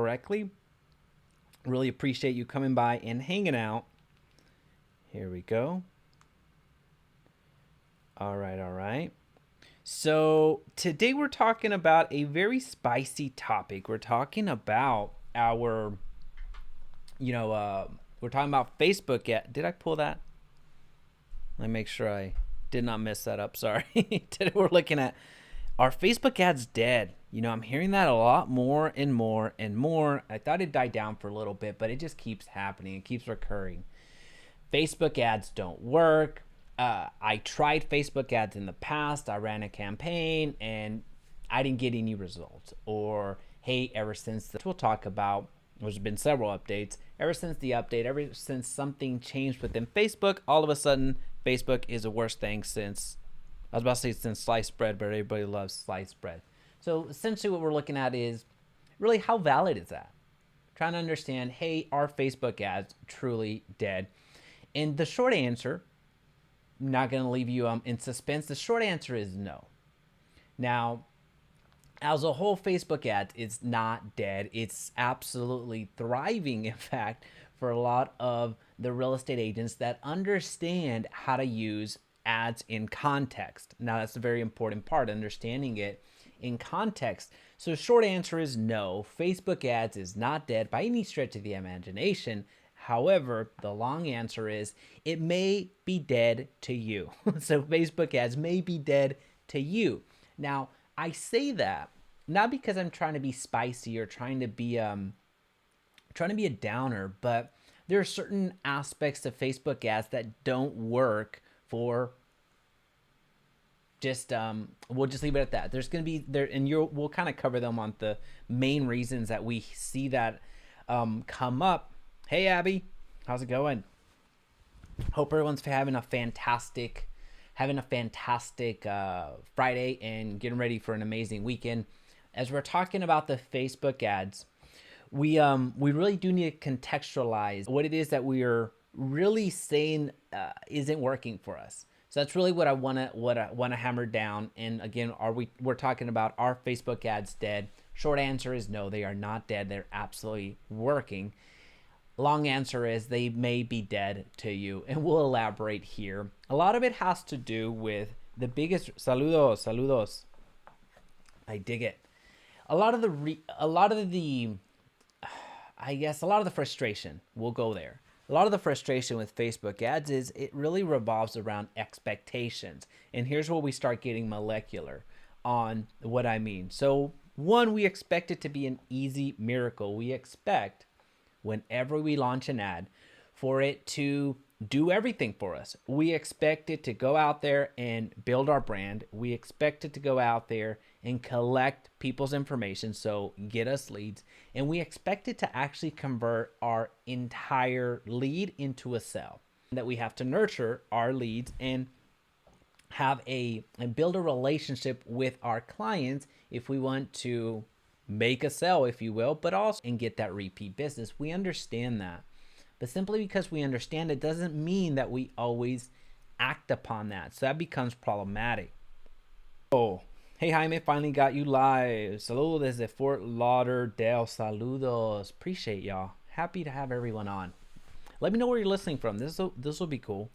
correctly. Really appreciate you coming by and hanging out. Here we go. All right, all right. So today we're talking about a very spicy topic. We're talking about our, you know, we're talking about Facebook. Did I pull that? Let me make sure I did not mess that up. Sorry. Today we're looking at, are Facebook ads dead? You know, I'm hearing that a lot more and more and more. I thought it died down for a little bit, but it just keeps happening. It keeps recurring. Facebook ads don't work. I tried Facebook ads in the past. I ran a campaign and I didn't get any results. Or, hey, ever since we'll talk about, there's been several updates. Ever since the update, ever since something changed within Facebook, all of a sudden, Facebook is the worst thing since, I was about to say since sliced bread, but everybody loves sliced bread. So essentially what we're looking at is really how valid is that? Trying to understand, hey, are Facebook ads truly dead? And the short answer, I'm not going to leave you in suspense. The short answer is no. Now, as a whole, Facebook ads is not dead. It's absolutely thriving, in fact, for a lot of the real estate agents that understand how to use ads in context. Now, that's a very important part, understanding it in context. So the short answer is no. Facebook ads is not dead by any stretch of the imagination. However, the long answer is it may be dead to you. So Facebook ads may be dead to you. Now, I say that not because I'm trying to be spicy or trying to be a downer, but there are certain aspects of Facebook ads that don't work for just we'll just leave it at that. There's going to be there, and we'll kind of cover them on the main reasons that we see that come up. Hey, Abby, how's it going? Hope everyone's having a fantastic Friday and getting ready for an amazing weekend. As we're talking about the Facebook ads, we really do need to contextualize what it is that we are really saying isn't working for us. So that's really what I want to hammer down. And again, we're talking about, are Facebook ads dead? Short answer is no, they are not dead. They're absolutely working. Long answer is they may be dead to you, and we'll elaborate here. A lot of it has to do with the biggest saludos. I dig it. A lot of the frustration, we'll go there. A lot of the frustration with Facebook ads is it really revolves around expectations. And here's where we start getting molecular on what I mean. So one, we expect it to be an easy miracle. We expect whenever we launch an ad for it to do everything for us. We expect it to go out there and build our brand. We expect it to go out there and collect people's information, so get us leads. And we expect it to actually convert our entire lead into a sale. That we have to nurture our leads and build a relationship with our clients if we want to make a sale, if you will, but also and get that repeat business. We understand that. But simply because we understand it doesn't mean that we always act upon that. So that becomes problematic. Oh, hey Jaime, finally got you live. Saludos desde Fort Lauderdale. Saludos. Appreciate y'all. Happy to have everyone on. Let me know where you're listening from. This will be cool.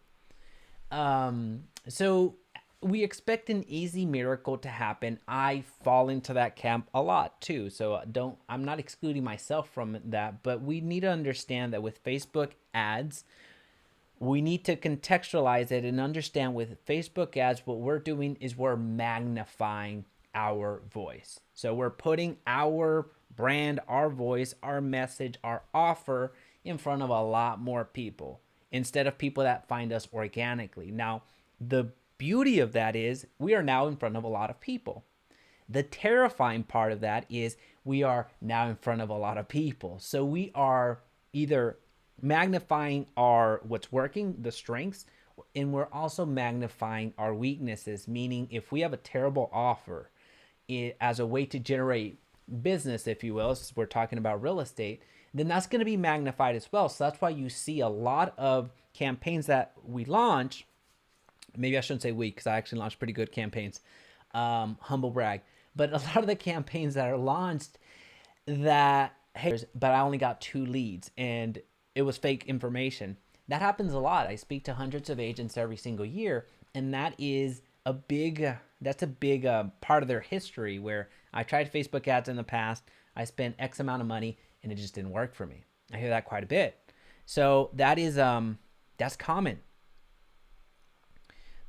So we expect an easy miracle to happen. I fall into that camp a lot too. So I'm not excluding myself from that, but we need to understand that with Facebook ads, we need to contextualize it and understand with Facebook ads, what we're doing is we're magnifying our voice. So we're putting our brand, our voice, our message, our offer in front of a lot more people instead of people that find us organically. Now, the beauty of that is we are now in front of a lot of people. The terrifying part of that is we are now in front of a lot of people. So we are either magnifying what's working, the strengths, and we're also magnifying our weaknesses, meaning if we have a terrible offer as a way to generate business, if you will, since we're talking about real estate, then that's going to be magnified as well. So that's why you see a lot of campaigns that we launch. Maybe I shouldn't say we, because I actually launched pretty good campaigns. Humble brag. But a lot of the campaigns that are launched that hey, but I only got 2 leads and it was fake information. That happens a lot. I speak to hundreds of agents every single year, and that is a big that's a big part of their history where I tried Facebook ads in the past. I spent X amount of money and it just didn't work for me. I hear that quite a bit. So that's common.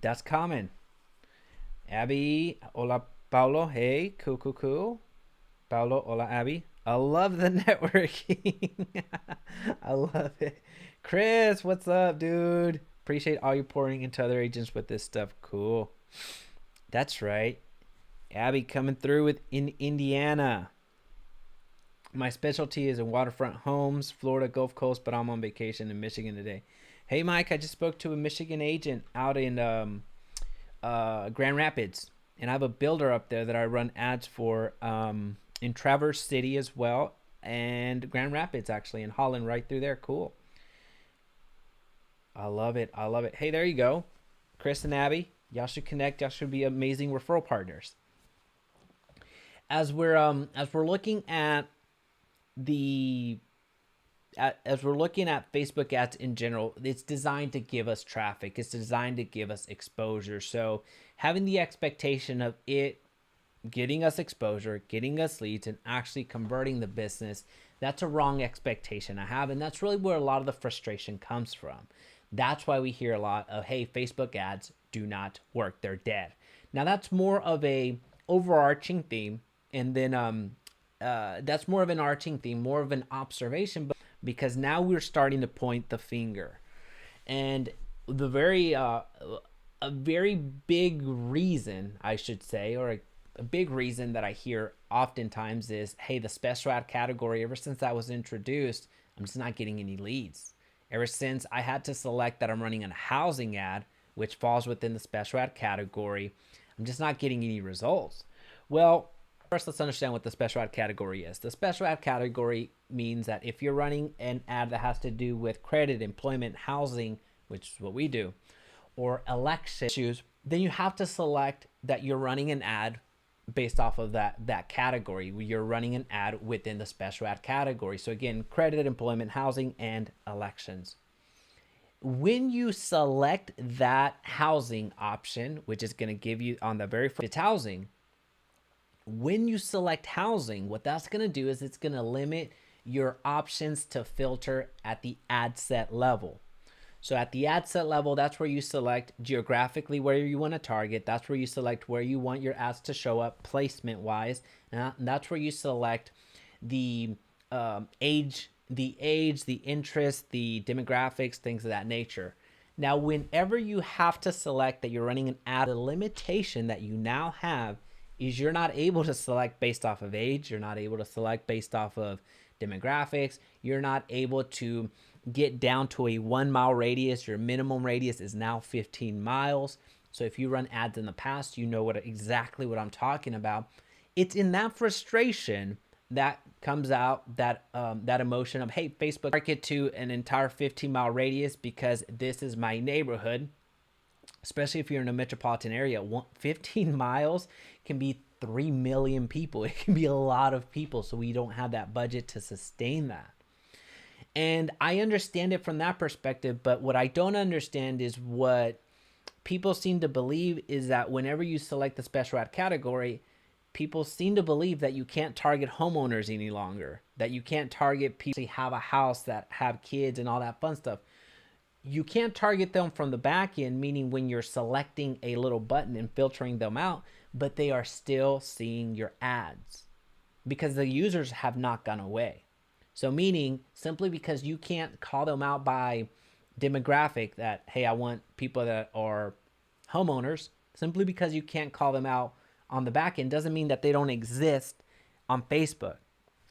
That's common. Abby, hola Paulo. Hey, cool. Paulo, hola Abby. I love the networking. I love it. Chris, what's up, dude? Appreciate all you pouring into other agents with this stuff. Cool. That's right. Abby coming through with in Indiana. My specialty is in waterfront homes, Florida, Gulf Coast, but I'm on vacation in Michigan today. Hey, Mike, I just spoke to a Michigan agent out in Grand Rapids, and I have a builder up there that I run ads for in Traverse City as well, and Grand Rapids actually, in Holland, right through there. Cool. I love it. I love it. Hey, there you go. Chris and Abby, y'all should connect. Y'all should be amazing referral partners. As we're looking at as we're looking at Facebook ads in general, it's designed to give us traffic. It's designed to give us exposure. So having the expectation of it getting us exposure, getting us leads, and actually converting the business, that's a wrong expectation I have. And that's really where a lot of the frustration comes from. That's why we hear a lot of, hey, Facebook ads do not work. They're dead. Now that's more of a overarching theme. And then that's more of an arching theme, more of an observation, but because now we're starting to point the finger. And the a very big reason, I should say, or a big reason that I hear oftentimes is, hey, the special ad category, ever since that was introduced, I'm just not getting any leads. Ever since I had to select that I'm running a housing ad, which falls within the special ad category, I'm just not getting any results. Well, first, let's understand what the special ad category is. The special ad category means that if you're running an ad that has to do with credit, employment, housing, which is what we do, or election issues, then you have to select that you're running an ad based off of that category. You're running an ad within the special ad category. So again, credit, employment, housing, and elections. When you select that housing option, which is going to give you on the very first, it's housing. When you select housing, what that's going to do is it's going to limit your options to filter at the ad set level. So at the ad set level, that's where you select geographically where you want to target. That's where you select where you want your ads to show up placement wise. And that's where you select the age, the interest, the demographics, things of that nature. Now, whenever you have to select that you're running an ad, the limitation that you now have is you're not able to select based off of age. You're not able to select based off of demographics. You're not able to get down to a 1 mile radius. Your minimum radius is now 15 miles. So if you run ads in the past, you know exactly what I'm talking about. It's in that frustration that comes out that emotion of, hey, Facebook market to an entire 15-mile radius because this is my neighborhood. Especially if you're in a metropolitan area, 15 miles can be 3 million people. It can be a lot of people. So we don't have that budget to sustain that. And I understand it from that perspective. But what I don't understand is what people seem to believe is that whenever you select the special ad category, people seem to believe that you can't target homeowners any longer, that you can't target people who have a house, that have kids and all that fun stuff. You can't target them from the back end, meaning when you're selecting a little button and filtering them out, but they are still seeing your ads because the users have not gone away. So meaning simply because you can't call them out by demographic that, hey, I want people that are homeowners, simply because you can't call them out on the back end doesn't mean that they don't exist on Facebook.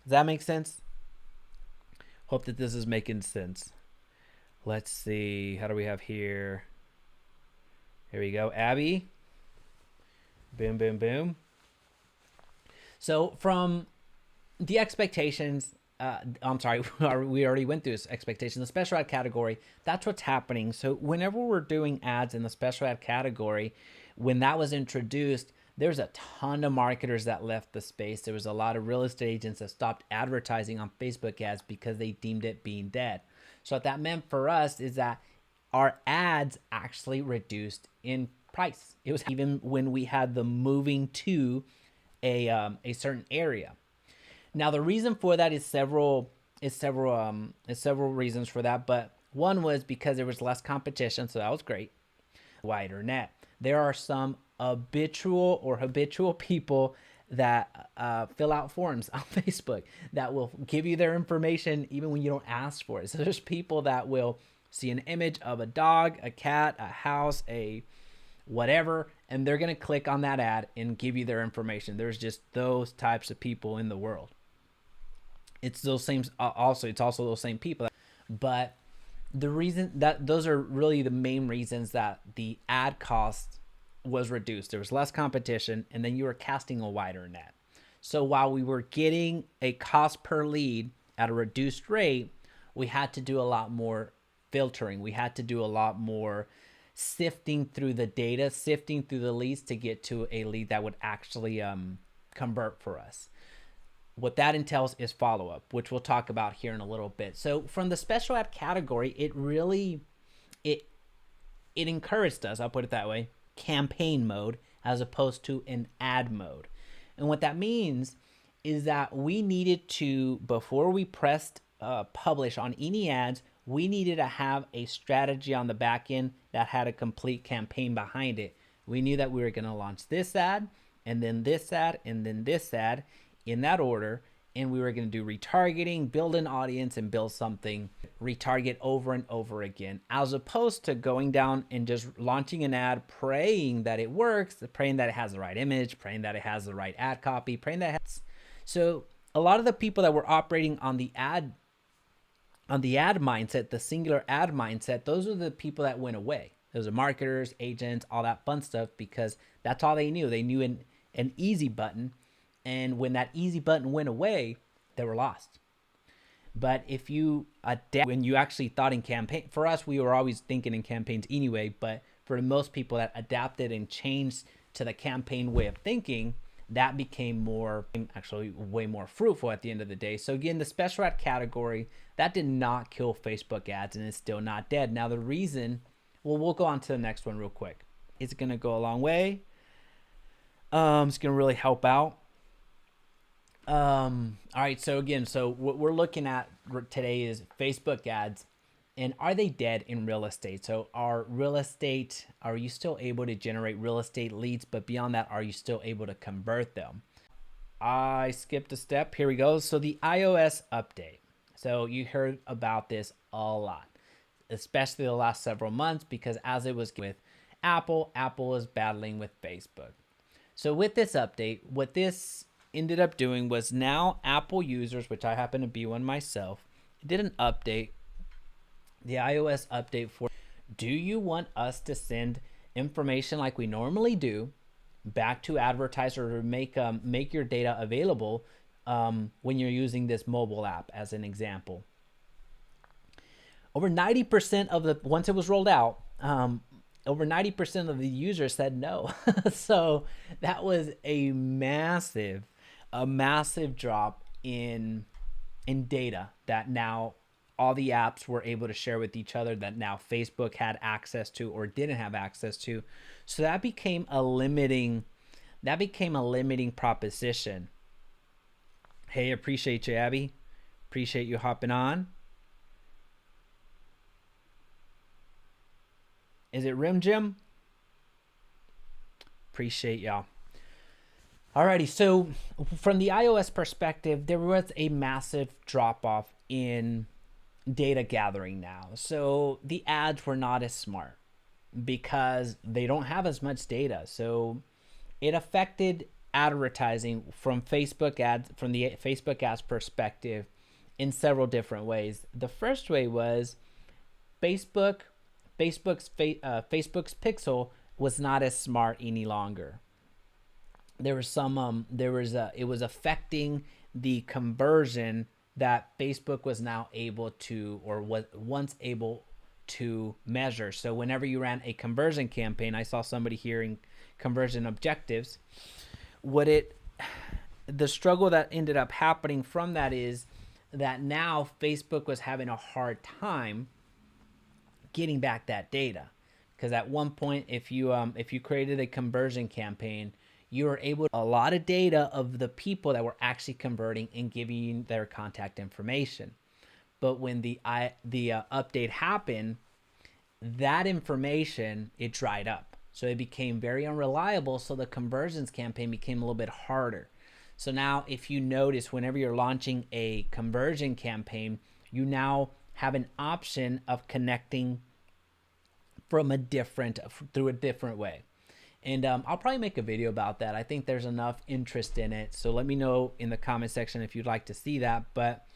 Does that make sense? Hope that this is making sense. Let's see. How do we have here? Here we go. Abby. Boom, boom, boom. So from the expectations, I'm sorry, we already went through this expectation. The special ad category, that's what's happening. So whenever we're doing ads in the special ad category, when that was introduced, there's a ton of marketers that left the space. There was a lot of real estate agents that stopped advertising on Facebook ads because they deemed it being dead. So what that meant for us is that our ads actually reduced in price. It was even when we had them moving to a certain area. Now the reason for that is several reasons for that, but one was because there was less competition, so that was great. Wider net. There are some habitual people that fill out forms on Facebook that will give you their information even when you don't ask for it. So there's people that will see an image of a dog, a cat, a house, a whatever, and they're going to click on that ad and give you their information. There's just those types of people in the world. It's those same, it's also those same people. But the reason that those are really the main reasons that the ad cost was reduced. There was less competition, and then you were casting a wider net. So while we were getting a cost per lead at a reduced rate, we had to do a lot more filtering. We had to do a lot more sifting through the data, sifting through the leads to get to a lead that would actually convert for us. What that entails is follow-up, which we'll talk about here in a little bit. So from the special ad category, it encouraged us, I'll put it that way, campaign mode as opposed to an ad mode. And what that means is that we needed to, before we pressed publish on any ads, we needed to have a strategy on the back end that had a complete campaign behind it. We knew that we were going to launch this ad, and then this ad, and then this ad in that order. And we were going to do retargeting, build an audience, and build something, retarget over and over again, as opposed to going down and just launching an ad, praying that it works, praying that it has the right image, praying that it has the right ad copy, praying that it has. So a lot of the people that were operating on the ad mindset, the singular ad mindset, those are the people that went away. Those are marketers, agents, all that fun stuff, because that's all they knew. They knew an easy button. And when that easy button went away, they were lost. But if you adapt, when you actually thought in campaign, for us, we were always thinking in campaigns anyway, but for most people that adapted and changed to the campaign way of thinking, that became way more fruitful at the end of the day. So again, the special ad category, that did not kill Facebook ads, and it's still not dead. Now the reason, we'll go on to the next one real quick. It's going to go a long way. It's going to really help out. All right. So again, what we're looking at today is Facebook ads, and are they dead in real estate? So are you still able to generate real estate leads? But beyond that, are you still able to convert them? I skipped a step. Here we go. So the iOS update. So you heard about this a lot, especially the last several months, because as it was with Apple is battling with Facebook. So with this update, what this ended up doing was now Apple users, which I happen to be one myself, did an update, the iOS update for, do you want us to send information like we normally do back to advertisers, or make your data available when you're using this mobile app as an example? Over 90% of once it was rolled out, over 90% of the users said no. So that was a massive drop in data that now all the apps were able to share with each other, that now Facebook had access to or didn't have access to. So that became a limiting proposition. Hey, appreciate you, Abby. Appreciate you hopping on. Is it Rim Jim? Appreciate y'all. Alrighty, so from the iOS perspective, there was a massive drop off in data gathering now. So the ads were not as smart because they don't have as much data. So it affected advertising from the Facebook ads perspective in several different ways. The first way was Facebook's Pixel was not as smart any longer. There was it was affecting the conversion that Facebook was now able to, or was once able to measure. So whenever you ran a conversion campaign, I saw somebody here conversion objectives. The struggle that ended up happening from that is that now Facebook was having a hard time getting back that data, because at one point, if you created a conversion campaign, you were able to a lot of data of the people that were actually converting and giving their contact information. But when the update happened, that information, it dried up, so it became very unreliable. So the conversions campaign became a little bit harder. So now, if you notice, whenever you're launching a conversion campaign, you now have an option of connecting through a different way. And I'll probably make a video about that. I think there's enough interest in it. So let me know in the comment section if you'd like to see that. But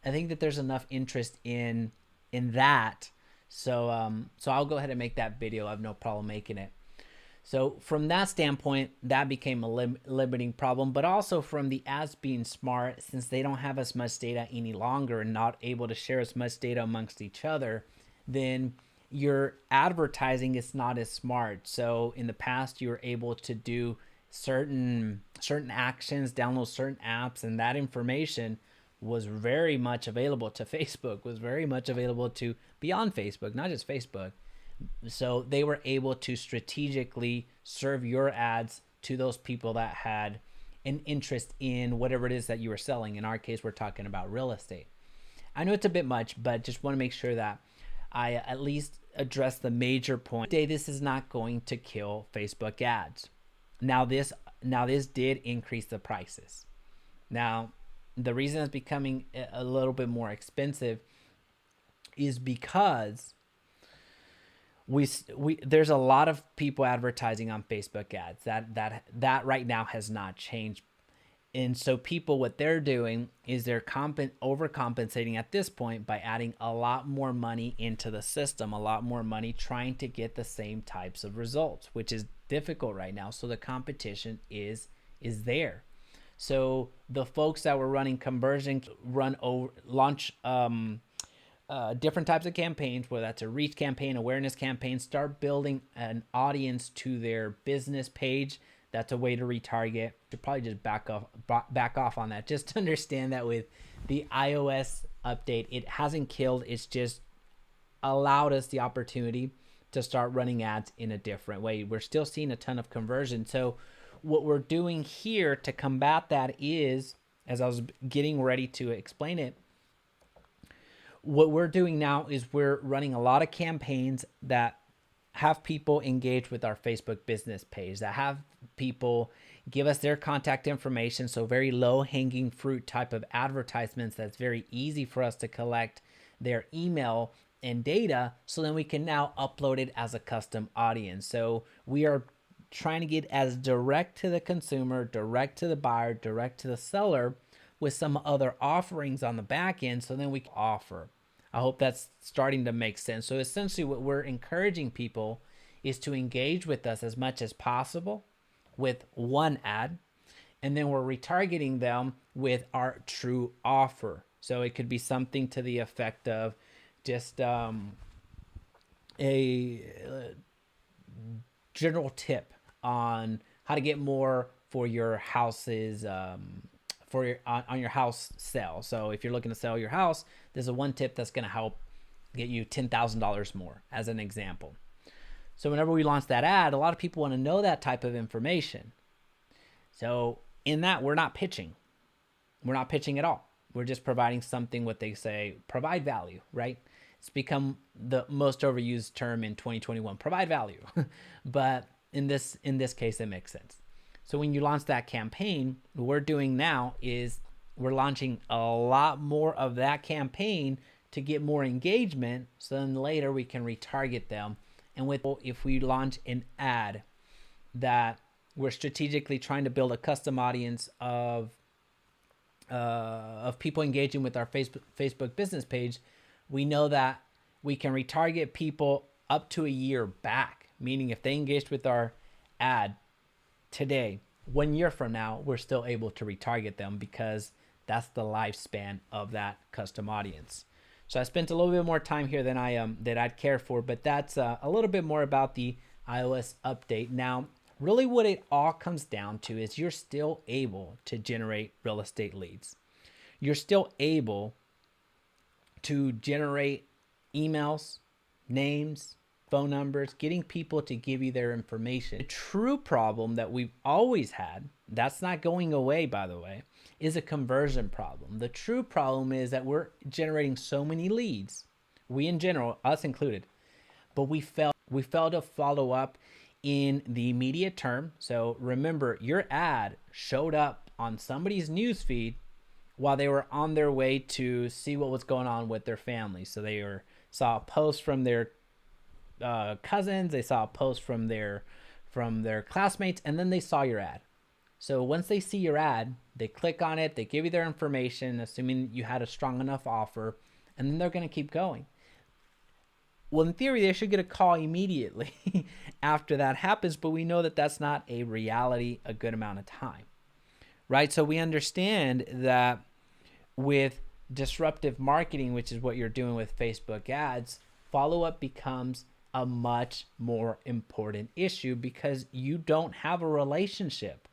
I think that there's enough interest in that. So so I'll go ahead and make that video. I have no problem making it. So from that standpoint, that became a limiting problem. But also from the ads being smart, since they don't have as much data any longer and not able to share as much data amongst each other, then your advertising is not as smart. So in the past, you were able to do certain actions, download certain apps, and that information was very much available to Facebook, was very much available to beyond Facebook, not just Facebook. So they were able to strategically serve your ads to those people that had an interest in whatever it is that you were selling. In our case, we're talking about real estate. I know it's a bit much, but just want to make sure that I at least address the major point. Today, this is not going to kill Facebook ads. Now this did increase the prices. Now, the reason it's becoming a little bit more expensive is because there's a lot of people advertising on Facebook ads. That right now has not changed. And so people, what they're doing is they're overcompensating at this point by adding a lot more money into the system, a lot more money trying to get the same types of results, which is difficult right now. So the competition is there. So the folks that were running conversion launch different types of campaigns, whether that's a reach campaign, awareness campaign, start building an audience to their business page. That's a way to retarget. To probably just back off on that. Just to understand that with the iOS update, it hasn't killed. It's just allowed us the opportunity to start running ads in a different way. We're still seeing a ton of conversion. So what we're doing here to combat that is, as I was getting ready to explain it, what we're doing now is we're running a lot of campaigns that have people engage with our Facebook business page, that have people give us their contact information. So very low hanging fruit type of advertisements that's very easy for us to collect their email and data. So then we can now upload it as a custom audience. So we are trying to get as direct to the consumer, direct to the buyer, direct to the seller with some other offerings on the back end. So then we can offer. I hope that's starting to make sense. So essentially what we're encouraging people is to engage with us as much as possible with one ad, and then we're retargeting them with our true offer. So it could be something to the effect of just a general tip on how to get more for your house's on your house sale. So if you're looking to sell your house, there's a one tip that's going to help get you $10,000 more, as an example. So whenever we launch that ad, a lot of people want to know that type of information. So in that, we're not pitching. We're not pitching at all. We're just providing something, what they say, provide value, right? It's become the most overused term in 2021, provide value. But in this case, it makes sense. So when you launch that campaign, what we're doing now is we're launching a lot more of that campaign to get more engagement. So then later we can retarget them. And if we launch an ad that we're strategically trying to build a custom audience of people engaging with our Facebook business page, we know that we can retarget people up to a year back. Meaning if they engaged with our ad today, 1 year from now, we're still able to retarget them because that's the lifespan of that custom audience. So I spent a little bit more time here than I'd care for, but that's a little bit more about the iOS update. Now, Really, what it all comes down to is you're still able to generate real estate leads. You're still able to generate emails, names, phone numbers, getting people to give you their information. The true problem that we've always had, that's not going away, by the way, is a conversion problem. The true problem is that we're generating so many leads, we in general, us included, but we fail to follow up in the immediate term. So remember, your ad showed up on somebody's newsfeed while they were on their way to see what was going on with their family. So they saw a post from their cousins, they saw a post from their classmates, and then they saw your ad. So once they see your ad, they click on it, they give you their information, assuming you had a strong enough offer, and then they're going to keep going. Well, in theory, they should get a call immediately after that happens, but we know that that's not a reality a good amount of time, right? So we understand that with disruptive marketing, which is what you're doing with Facebook ads, follow-up becomes a much more important issue because you don't have a relationship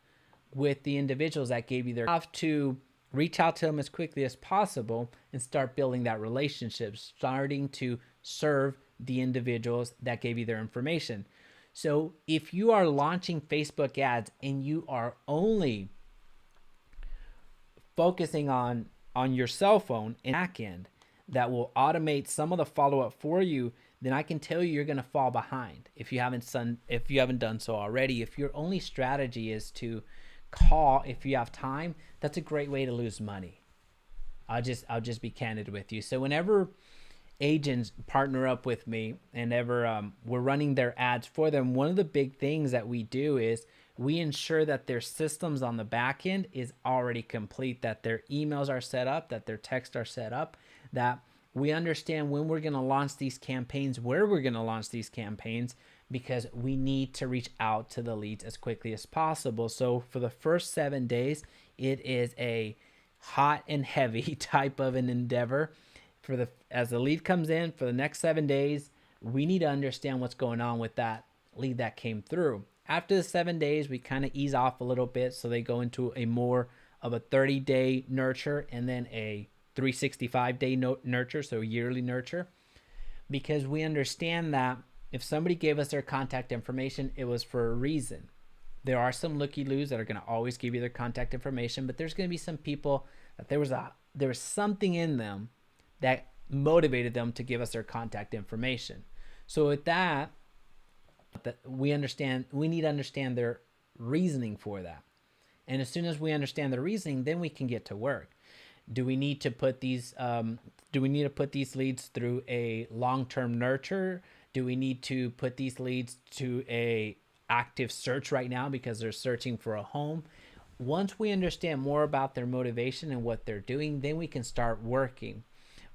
with the individuals that gave you their. You have to reach out to them as quickly as possible and start building that relationship, starting to serve the individuals that gave you their information. So if you are launching Facebook ads and you are only focusing on your cell phone and back end that will automate some of the follow-up for you, then I can tell you're going to fall behind if you haven't done so already. If your only strategy is to call if you have time, that's a great way to lose money. I'll just be candid with you. So whenever agents partner up with me and ever we're running their ads for them, one of the big things that we do is we ensure that their systems on the back end is already complete, that their emails are set up, that their texts are set up, that we understand when we're going to launch these campaigns, where we're going to launch these campaigns, because we need to reach out to the leads as quickly as possible. So for the first 7 days, it is a hot and heavy type of an endeavor. As the lead comes in for the next 7 days, we need to understand what's going on with that lead that came through. After the 7 days, we kind of ease off a little bit, so they go into a more of a 30-day nurture and then a 365-day nurture, so yearly nurture, because we understand that if somebody gave us their contact information, it was for a reason. There are some looky-loos that are going to always give you their contact information, but there's going to be some people that there was something in them that motivated them to give us their contact information. So with that we need to understand their reasoning for that. And as soon as we understand the reasoning, then we can get to work. Do we need to put these leads through a long-term nurture? Do we need to put these leads to a active search right now because they're searching for a home? Once we understand more about their motivation and what they're doing, then we can start working.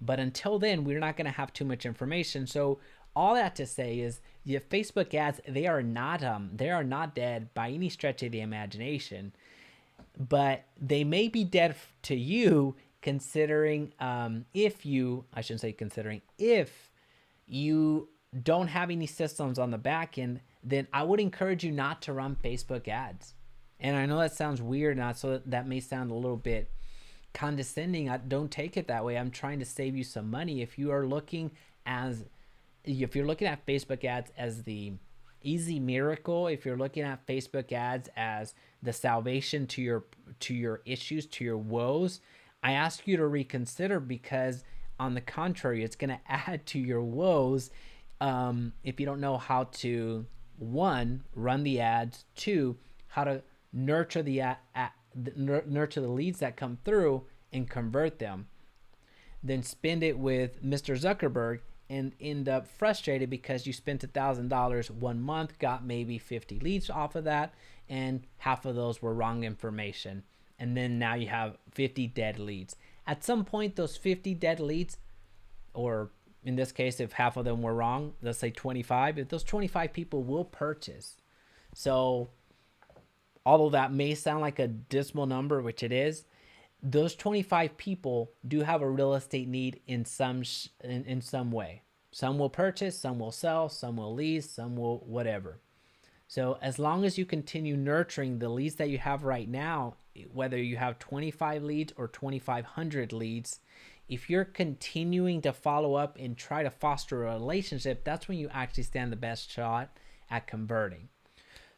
But until then, we're not going to have too much information. So all that to say is the Facebook ads, they are not dead by any stretch of the imagination, but they may be dead to you considering if you don't have any systems on the back end, then I would encourage you not to run Facebook ads. And I know that sounds weird, so that may sound a little bit condescending. Don't take it that way. I'm trying to save you some money. If you're looking at Facebook ads as the easy miracle, if you're looking at Facebook ads as the salvation to your issues, to your woes, I ask you to reconsider, because on the contrary, it's going to add to your woes if you don't know how to, one, run the ads, two, how to nurture the leads that come through and convert them. Then spend it with Mr. Zuckerberg and end up frustrated because you spent $1,000 1 month, got maybe 50 leads off of that, and half of those were wrong information. And then now you have 50 dead leads. At some point, those 50 dead leads, or in this case, if half of them were wrong, let's say 25, if those 25 people will purchase. So although that may sound like a dismal number, which it is, those 25 people do have a real estate need in some way. Some will purchase, some will sell, some will lease, some will whatever. So as long as you continue nurturing the leads that you have right now, whether you have 25 leads or 2,500 leads, if you're continuing to follow up and try to foster a relationship, that's when you actually stand the best shot at converting.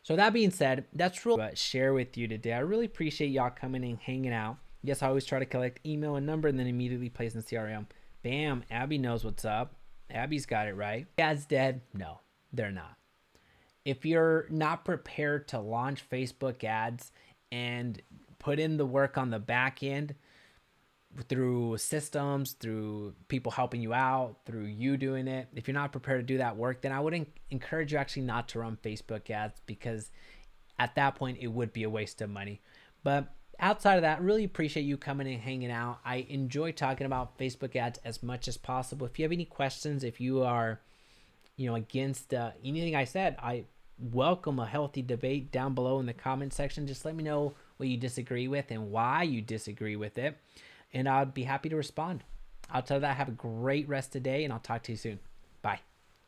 So that being said, that's really what I share with you today. I really appreciate y'all coming and hanging out. Yes, I always try to collect email and number and then immediately place in CRM. Bam, Abby knows what's up. Abby's got it right. Ads dead? No, they're not. If you're not prepared to launch Facebook ads and put in the work on the back end through systems, through people helping you out, through you doing it, if you're not prepared to do that work, then I would encourage you actually not to run Facebook ads, because at that point it would be a waste of money. But outside of that, really appreciate you coming and hanging out. I enjoy talking about Facebook ads as much as possible. If you have any questions, if you are against anything I said, I welcome a healthy debate down below in the comment section. Just let me know what you disagree with and why you disagree with it, and I'd be happy to respond. Outside of that, have a great rest of the day, and I'll talk to you soon.